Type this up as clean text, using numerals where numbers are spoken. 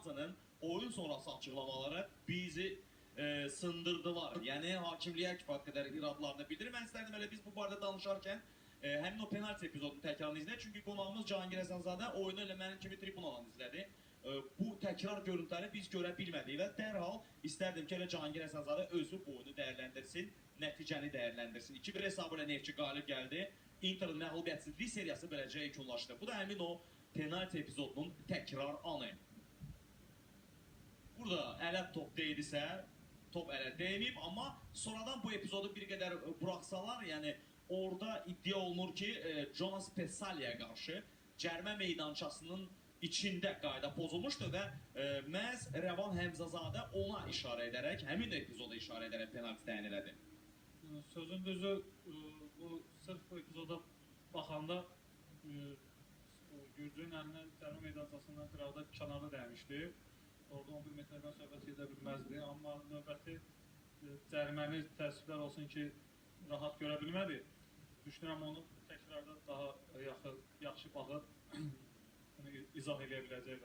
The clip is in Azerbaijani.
Fenerbahçe'nin oyun sonrası açıqlamaları bizi sındırdılar. Yəni hakimliyə kifayət qədər iradlarını bildirir. Mən istərdim elə biz bu barədə danışarkən həmin o penalti epizodunu təkrarını izləyək. Çünki qonağımız Cahangir Həsənzadə oyunu elə mənim kimi tribunadan izlədi. Bu təkrar görüntüləri biz görə bilmədik və dərhal istərdim ki, elə Cahangir Həsənzadə özü bu oyunu dəyərləndirsin, nəticəni dəyərləndirsin. 2-1 hesabı ilə Neftçi qalib gəldi. Interin məğlubiyyətsizlik seriyası beləcə yekunlaşdı. Bu da həmin o penalti epizodunun təkrar anı. Burada ələ top değdisə, top ələ değməyib, amma sonradan bu epizodu bir qədər buraxsalar, yəni orada iddia olunur ki, Jonas Pesaliyə qarşı cərmə meydançasının içində qayda pozulmuşdu və məhz Rəvan Həmzazadə ona işarə edərək, həmin epizoda işarə edərək penalti təyin elədi. Sözün düzü, sırf bu epizoda baxanda Gürcünün əlinə cərmə meydançasından qıraqda kənarda dəymişdi. Orada 11 metrdən söhbət edə bilməzdi, amma növbəti cəriməni təəssüflər olsun ki, rahat görə bilmədi. Düşünürəm onu təkrarda daha yaxşı baxıb izah edə biləcək.